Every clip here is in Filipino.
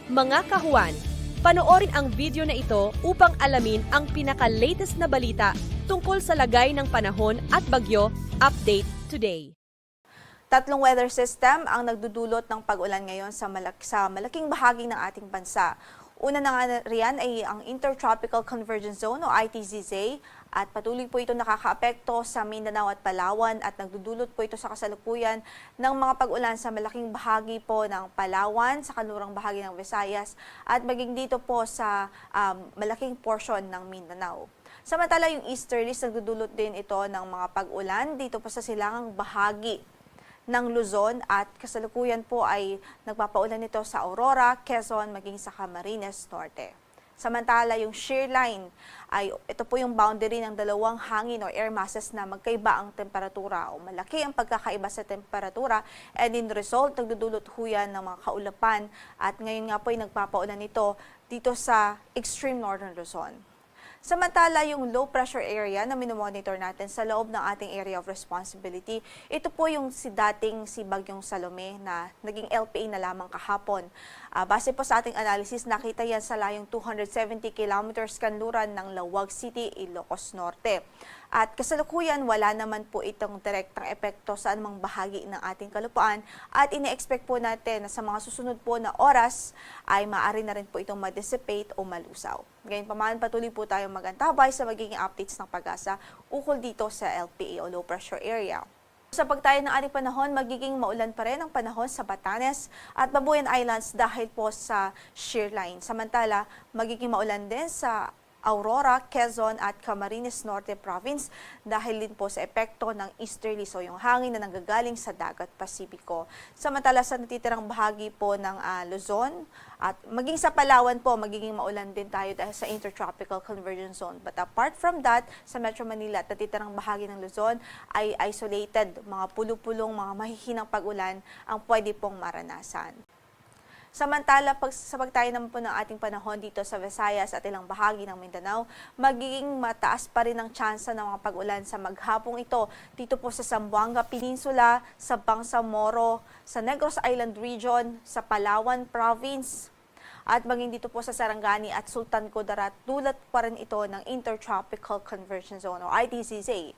Mga kahuan, panoorin ang video na ito upang alamin ang pinaka-latest na balita tungkol sa lagay ng panahon at bagyo. Update today. Tatlong weather system ang nagdudulot ng pag-ulan ngayon sa malaking bahagi ng ating bansa. Una na nga riyan ay ang Intertropical Convergence Zone o ITZZ at patuloy po ito nakakaapekto sa Mindanao at Palawan at nagdudulot po ito sa kasalukuyan ng mga pag-ulan sa malaking bahagi po ng Palawan, sa kanlurang bahagi ng Visayas at maging dito po sa malaking portion ng Mindanao. Samantala yung easterlies nagdudulot din ito ng mga pag-ulan dito po sa silangang bahagi ng Luzon at kasalukuyan po ay nagpapaulan nito sa Aurora, Quezon, maging sa Camarines Norte. Samantala, yung shear line ay ito po yung boundary ng dalawang hangin o air masses na magkaiba ang temperatura o malaki ang pagkakaiba sa temperatura and in result, nagdudulot huyan ng mga kaulapan at ngayon nga po ay nagpapaulan nito dito sa extreme northern Luzon. Samantala, yung low pressure area na minomonitor natin sa loob ng ating area of responsibility, ito po yung si Bagyong Salome na naging LPA na lamang kahapon. Base po sa ating analysis, nakita yan sa layong 270 kilometers kanluran ng Lawag City, Ilocos Norte. At kasalukuyan, wala naman po itong direktang epekto sa anumang bahagi ng ating kalupaan at ine-expect po natin na sa mga susunod po na oras ay maaari na rin po itong ma-dissipate o malusaw. Gayunpaman, patuloy po tayong mag-antabay sa magiging updates ng Pag-asa ukol dito sa LPA o low pressure area. Sa pagtayo ng ating panahon, magiging maulan pa rin ang panahon sa Batanes at Babuyan Islands dahil po sa shear line. Samantala, magiging maulan din sa Aurora, Quezon at Camarines Norte Province dahil din po sa epekto ng easterly o yung hangin na nanggagaling sa dagat Pasipiko. Samantala sa natitirang bahagi po ng Luzon at maging sa Palawan po, magiging maulan din tayo dahil sa Intertropical Convergence Zone. But apart from that, sa Metro Manila at natitirang bahagi ng Luzon ay isolated, mga pulo-pulong, mga mahihinang pag-ulan ang pwede pong maranasan. Samantala, sa pagtayo naman po ng ating panahon dito sa Visayas at ilang bahagi ng Mindanao, magiging mataas pa rin ang tsansa ng mga pag-ulan sa maghapong ito dito po sa Zamboanga Peninsula, sa Bangsamoro, sa Negros Island Region, sa Palawan Province, at maging dito po sa Sarangani at Sultan Kudarat, dulot pa rin ito ng Intertropical Convergence Zone o ITZZ.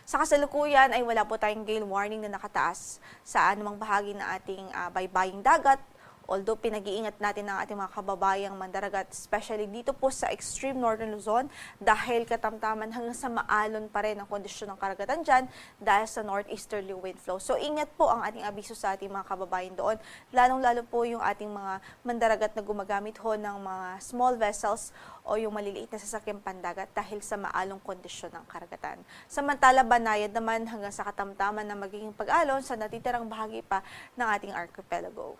Sa kasalukuyan ay wala po tayong gale warning na nakataas sa anumang bahagi ng ating baybaying dagat. Although pinag-iingat natin ang ating mga kababayang mandaragat, especially dito po sa extreme northern Luzon dahil katamtaman hanggang sa maalon pa rin ang kondisyon ng karagatan dyan dahil sa northeasterly wind flow. So ingat po ang ating abiso sa ating mga kababayan doon, lalong-lalo po yung ating mga mandaragat na gumagamit ho ng mga small vessels o yung maliliit na sasakyang pandagat dahil sa maalong kondisyon ng karagatan. Samantala, banayad naman hanggang sa katamtaman na magiging pag-alon sa natitirang bahagi pa ng ating archipelago.